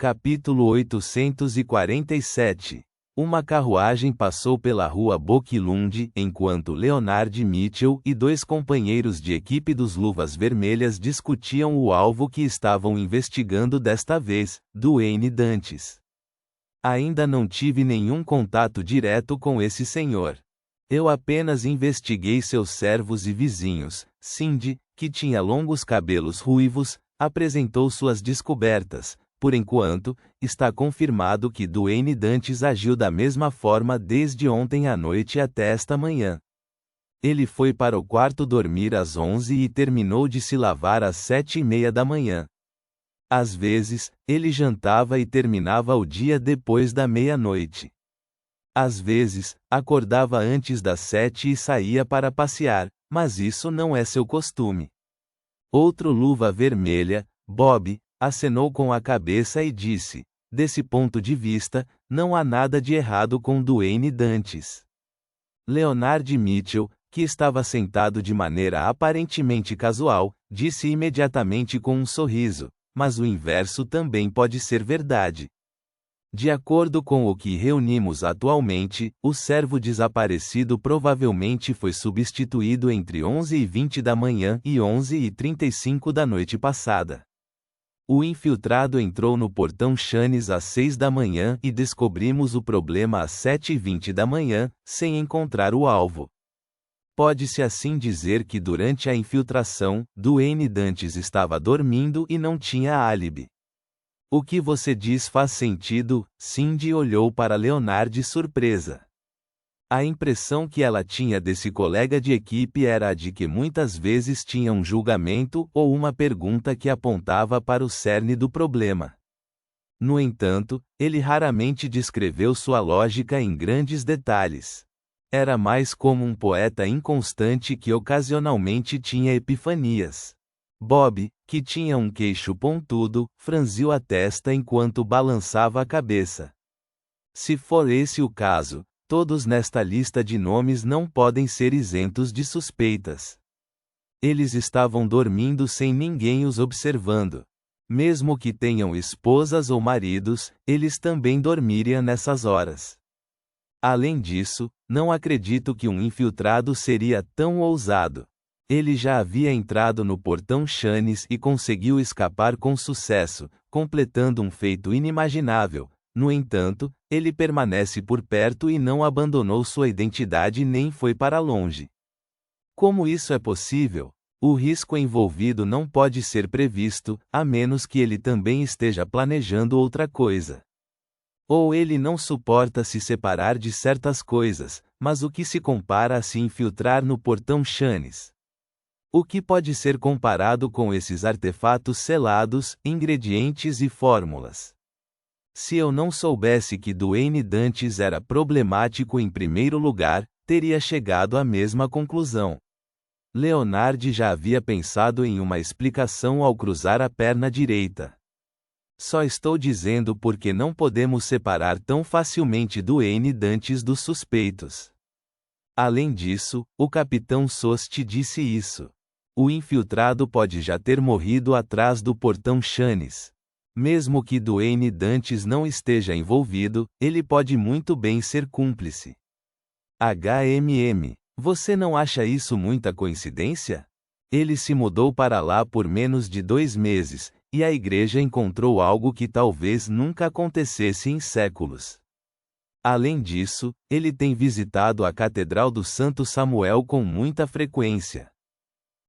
Capítulo 847. Uma carruagem passou pela rua Boquilund enquanto Leonard Mitchell e dois companheiros de equipe dos Luvas Vermelhas discutiam o alvo que estavam investigando desta vez, Duane Dantes. Ainda não tive nenhum contato direto com esse senhor. Eu apenas investiguei seus servos e vizinhos. Cindy, que tinha longos cabelos ruivos, apresentou suas descobertas. Por enquanto, está confirmado que Duane Dantes agiu da mesma forma desde ontem à noite até esta manhã. Ele foi para o quarto dormir às 11 e terminou de se lavar às 7:30 da manhã. Às vezes, ele jantava e terminava o dia depois da meia-noite. Às vezes, acordava antes das 7 e saía para passear, mas isso não é seu costume. Outro luva vermelha, Bob, acenou com a cabeça e disse: desse ponto de vista, não há nada de errado com Duane Dantes. Leonard Mitchell, que estava sentado de maneira aparentemente casual, disse imediatamente com um sorriso: mas o inverso também pode ser verdade. De acordo com o que reunimos atualmente, o servo desaparecido provavelmente foi substituído entre 11:20 da manhã e 11:35 da noite passada. O infiltrado entrou no portão Chanes às 6 da manhã e descobrimos o problema às 7:20 da manhã, sem encontrar o alvo. Pode-se assim dizer que durante a infiltração, Duane Dantes estava dormindo e não tinha álibi. O que você diz faz sentido. Cindy olhou para Leonard surpresa. A impressão que ela tinha desse colega de equipe era a de que muitas vezes tinha um julgamento ou uma pergunta que apontava para o cerne do problema. No entanto, ele raramente descreveu sua lógica em grandes detalhes. Era mais como um poeta inconstante que ocasionalmente tinha epifanias. Bob, que tinha um queixo pontudo, franziu a testa enquanto balançava a cabeça. Se for esse o caso, todos nesta lista de nomes não podem ser isentos de suspeitas. Eles estavam dormindo sem ninguém os observando. Mesmo que tenham esposas ou maridos, eles também dormiriam nessas horas. Além disso, não acredito que um infiltrado seria tão ousado. Ele já havia entrado no portão Chanes e conseguiu escapar com sucesso, completando um feito inimaginável. No entanto, ele permanece por perto e não abandonou sua identidade nem foi para longe. Como isso é possível? O risco envolvido não pode ser previsto, a menos que ele também esteja planejando outra coisa. Ou ele não suporta se separar de certas coisas, mas o que se compara a se infiltrar no portão Chanes? O que pode ser comparado com esses artefatos selados, ingredientes e fórmulas? Se eu não soubesse que Duane Dantes era problemático em primeiro lugar, teria chegado à mesma conclusão. Leonard já havia pensado em uma explicação ao cruzar a perna direita. Só estou dizendo porque não podemos separar tão facilmente Duane Dantes dos suspeitos. Além disso, o capitão Sost disse isso. O infiltrado pode já ter morrido atrás do portão Chanes. Mesmo que Duane Dantes não esteja envolvido, ele pode muito bem ser cúmplice. Você não acha isso muita coincidência? Ele se mudou para lá por menos de 2 meses, e a igreja encontrou algo que talvez nunca acontecesse em séculos. Além disso, ele tem visitado a Catedral do Santo Samuel com muita frequência.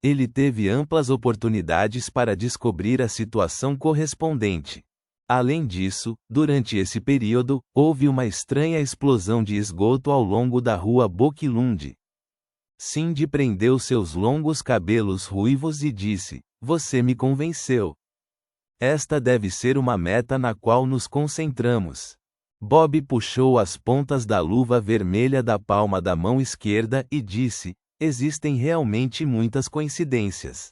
Ele teve amplas oportunidades para descobrir a situação correspondente. Além disso, durante esse período, houve uma estranha explosão de esgoto ao longo da rua Boquilund. Cindy prendeu seus longos cabelos ruivos e disse: você me convenceu. Esta deve ser uma meta na qual nos concentramos. Bob puxou as pontas da luva vermelha da palma da mão esquerda e disse: existem realmente muitas coincidências.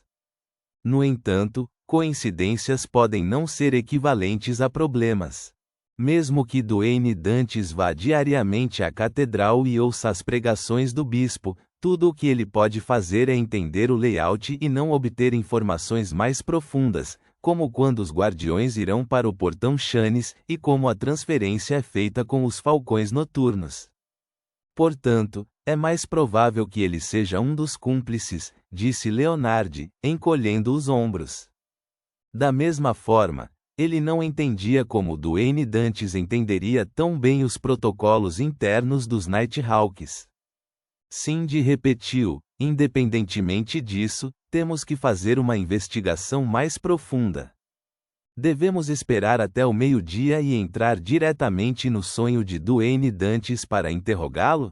No entanto, coincidências podem não ser equivalentes a problemas. Mesmo que Duane Dantes vá diariamente à catedral e ouça as pregações do bispo, tudo o que ele pode fazer é entender o layout e não obter informações mais profundas. como quando os guardiões irão para o portão Chanes e como a transferência é feita com os falcões noturnos. Portanto, é mais provável que ele seja um dos cúmplices, disse Leonard, encolhendo os ombros. Da mesma forma, ele não entendia como Duane Dantes entenderia tão bem os protocolos internos dos Nighthawks. Cindy repetiu, independentemente disso, temos que fazer uma investigação mais profunda. Devemos esperar até o meio-dia e entrar diretamente no sonho de Duane Dantes para interrogá-lo?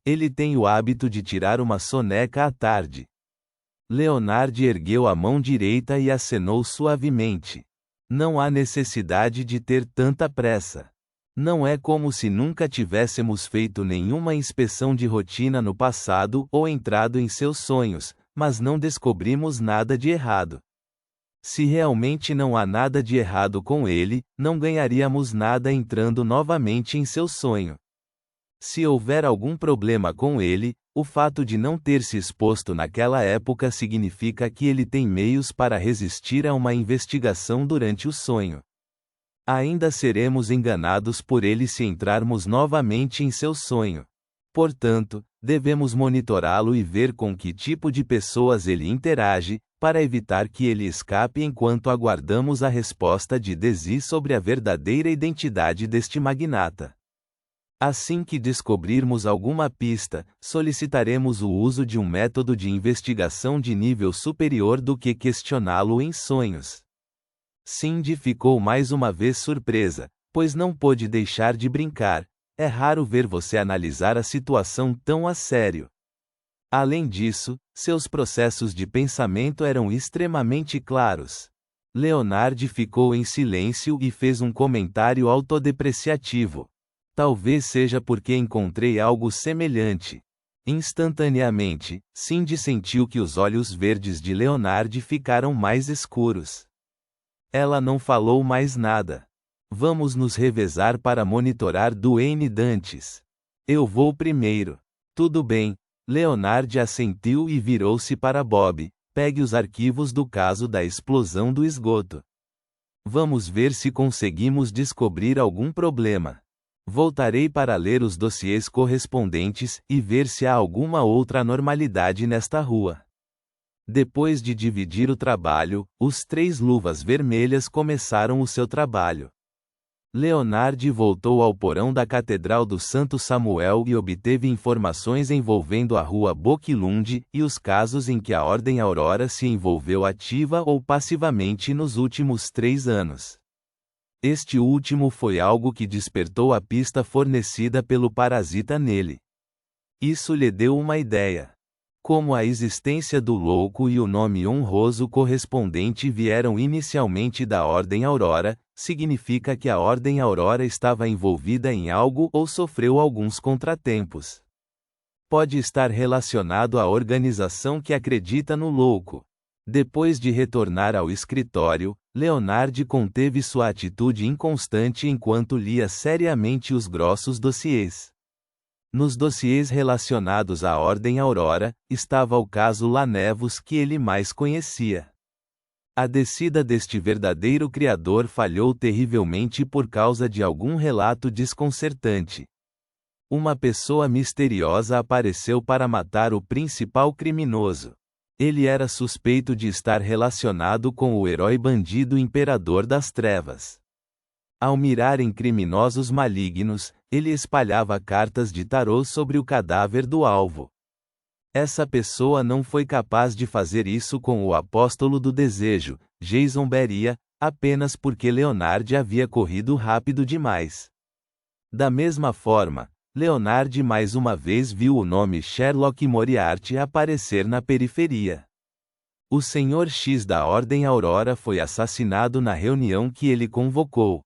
Ele tem o hábito de tirar uma soneca à tarde. Leonard ergueu a mão direita e acenou suavemente. Não há necessidade de ter tanta pressa. Não é como se nunca tivéssemos feito nenhuma inspeção de rotina no passado ou entrado em seus sonhos, mas não descobrimos nada de errado. Se realmente não há nada de errado com ele, não ganharíamos nada entrando novamente em seu sonho. Se houver algum problema com ele, o fato de não ter se exposto naquela época significa que ele tem meios para resistir a uma investigação durante o sonho. Ainda seremos enganados por ele se entrarmos novamente em seu sonho. Portanto, devemos monitorá-lo e ver com que tipo de pessoas ele interage, para evitar que ele escape enquanto aguardamos a resposta de Desi sobre a verdadeira identidade deste magnata. Assim que descobrirmos alguma pista, solicitaremos o uso de um método de investigação de nível superior do que questioná-lo em sonhos. Cindy ficou mais uma vez surpresa, pois não pôde deixar de brincar. É raro ver você analisar a situação tão a sério. Além disso, seus processos de pensamento eram extremamente claros. Leonard ficou em silêncio e fez um comentário autodepreciativo. Talvez seja porque encontrei algo semelhante. Instantaneamente, Cindy sentiu que os olhos verdes de Leonard ficaram mais escuros. Ela não falou mais nada. Vamos nos revezar para monitorar Duane Dantes. Eu vou primeiro. Tudo bem. Leonard assentiu e virou-se para Bob. Pegue os arquivos do caso da explosão do esgoto. Vamos ver se conseguimos descobrir algum problema. Voltarei para ler os dossiês correspondentes e ver se há alguma outra anormalidade nesta rua. Depois de dividir o trabalho, os 3 luvas vermelhas começaram o seu trabalho. Leonard voltou ao porão da Catedral do Santo Samuel e obteve informações envolvendo a Rua Boquilund e os casos em que a Ordem Aurora se envolveu ativa ou passivamente nos últimos 3 anos. Este último foi algo que despertou a pista fornecida pelo parasita nele. Isso lhe deu uma ideia. Como a existência do louco e o nome honroso correspondente vieram inicialmente da Ordem Aurora, significa que a Ordem Aurora estava envolvida em algo ou sofreu alguns contratempos. Pode estar relacionado à organização que acredita no louco. Depois de retornar ao escritório, Leonard conteve sua atitude inconstante enquanto lia seriamente os grossos dossiês. Nos dossiês relacionados à Ordem Aurora, estava o caso Lanevos que ele mais conhecia. A descida deste verdadeiro criador falhou terrivelmente por causa de algum relato desconcertante. Uma pessoa misteriosa apareceu para matar o principal criminoso. Ele era suspeito de estar relacionado com o herói bandido Imperador das Trevas. Ao mirar em criminosos malignos, ele espalhava cartas de tarô sobre o cadáver do alvo. Essa pessoa não foi capaz de fazer isso com o apóstolo do desejo, Jason Beria, apenas porque Leonard havia corrido rápido demais. Da mesma forma, Leonard mais uma vez viu o nome Sherlock Moriarty aparecer na periferia. O Senhor X da Ordem Aurora foi assassinado na reunião que ele convocou.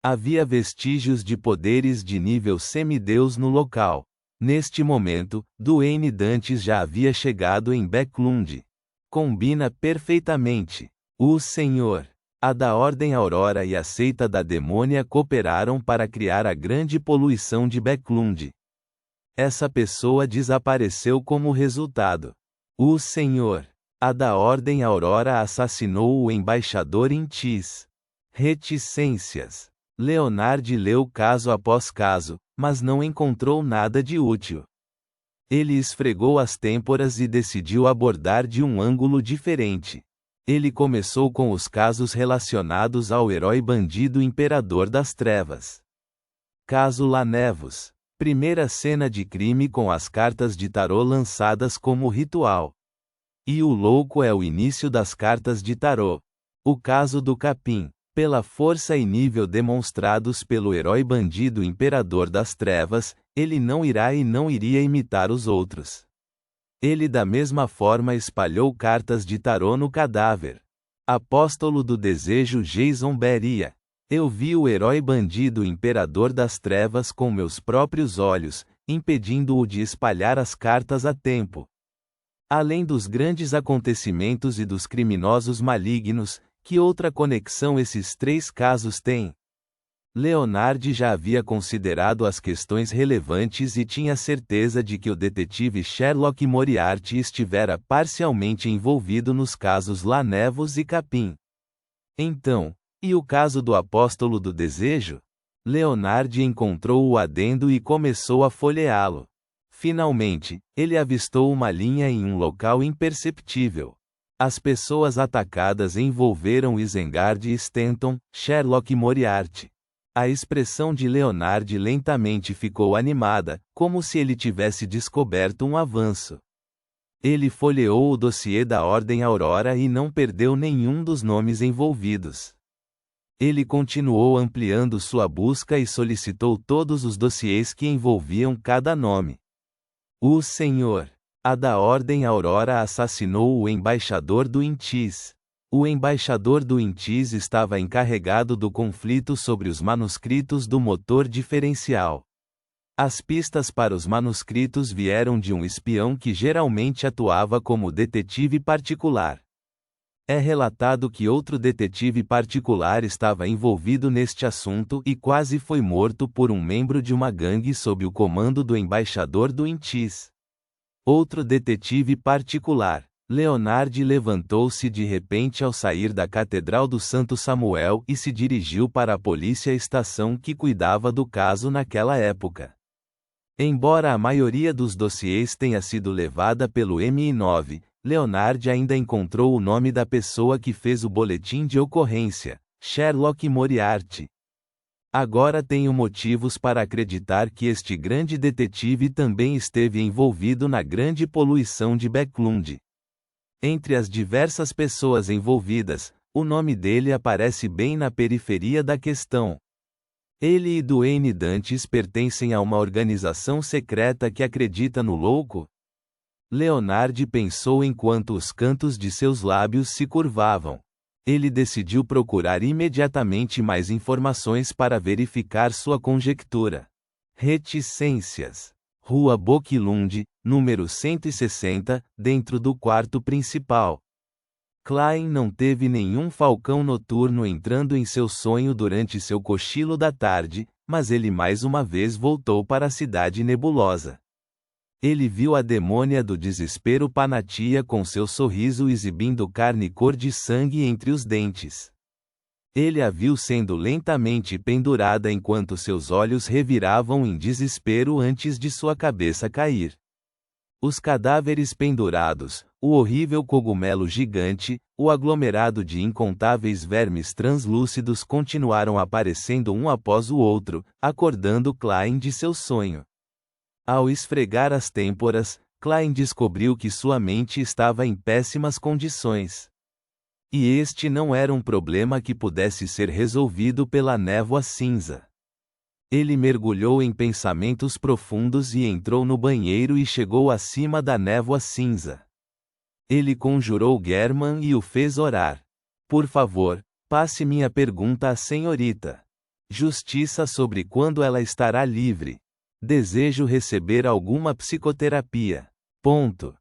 Havia vestígios de poderes de nível semideus no local. Neste momento, Duane Dantes já havia chegado em Becklund. Combina perfeitamente. O Senhor, a da Ordem Aurora e a seita da Demônia cooperaram para criar a grande poluição de Becklund. Essa pessoa desapareceu como resultado. O Senhor. A da Ordem Aurora assassinou o embaixador em Tis. Reticências. Leonard leu caso após caso, mas não encontrou nada de útil. Ele esfregou as têmporas e decidiu abordar de um ângulo diferente. Ele começou com os casos relacionados ao herói bandido Imperador das Trevas. Caso Lanevos. Primeira cena de crime com as cartas de tarô lançadas como ritual. E o louco é o início das cartas de tarô. O caso do capim. Pela força e nível demonstrados pelo herói bandido Imperador das Trevas, ele não irá e não iria imitar os outros. Ele da mesma forma espalhou cartas de tarô no cadáver. Apóstolo do Desejo Jason Beria. Eu vi o herói bandido Imperador das Trevas com meus próprios olhos, impedindo-o de espalhar as cartas a tempo. Além dos grandes acontecimentos e dos criminosos malignos, que outra conexão esses três casos têm? Leonard já havia considerado as questões relevantes e tinha certeza de que o detetive Sherlock Moriarty estivera parcialmente envolvido nos casos Lanevos e Capim. Então, e o caso do Apóstolo do Desejo? Leonard encontrou o adendo e começou a folheá-lo. Finalmente, ele avistou uma linha em um local imperceptível. As pessoas atacadas envolveram Isengard e Stanton, Sherlock Moriarty. A expressão de Leonard lentamente ficou animada, como se ele tivesse descoberto um avanço. Ele folheou o dossiê da Ordem Aurora e não perdeu nenhum dos nomes envolvidos. Ele continuou ampliando sua busca e solicitou todos os dossiês que envolviam cada nome. O Senhor. A da Ordem Aurora assassinou o embaixador do Intis. O embaixador do Intis estava encarregado do conflito sobre os manuscritos do motor diferencial. As pistas para os manuscritos vieram de um espião que geralmente atuava como detetive particular. É relatado que outro detetive particular estava envolvido neste assunto e quase foi morto por um membro de uma gangue sob o comando do embaixador do Intis. Outro detetive particular. Leonard levantou-se de repente ao sair da Catedral do Santo Samuel e se dirigiu para a polícia estação que cuidava do caso naquela época. Embora a maioria dos dossiês tenha sido levada pelo MI9, Leonard ainda encontrou o nome da pessoa que fez o boletim de ocorrência, Sherlock Moriarty. Agora tenho motivos para acreditar que este grande detetive também esteve envolvido na grande poluição de Becklund. Entre as diversas pessoas envolvidas, o nome dele aparece bem na periferia da questão. Ele e Duane Dantes pertencem a uma organização secreta que acredita no louco? Leonard pensou enquanto os cantos de seus lábios se curvavam. Ele decidiu procurar imediatamente mais informações para verificar sua conjectura. Reticências. Rua Boquilund, número 160, dentro do quarto principal. Klein não teve nenhum falcão noturno entrando em seu sonho durante seu cochilo da tarde, mas ele mais uma vez voltou para a cidade nebulosa. Ele viu a demônia do desespero Panatia com seu sorriso exibindo carne cor de sangue entre os dentes. Ele a viu sendo lentamente pendurada enquanto seus olhos reviravam em desespero antes de sua cabeça cair. Os cadáveres pendurados, o horrível cogumelo gigante, o aglomerado de incontáveis vermes translúcidos continuaram aparecendo um após o outro, acordando Klein de seu sonho. Ao esfregar as têmporas, Klein descobriu que sua mente estava em péssimas condições. E este não era um problema que pudesse ser resolvido pela névoa cinza. Ele mergulhou em pensamentos profundos e entrou no banheiro e chegou acima da névoa cinza. Ele conjurou German e o fez orar. Por favor, passe minha pergunta à senhorita. Justiça sobre quando ela estará livre. Desejo receber alguma psicoterapia. Ponto.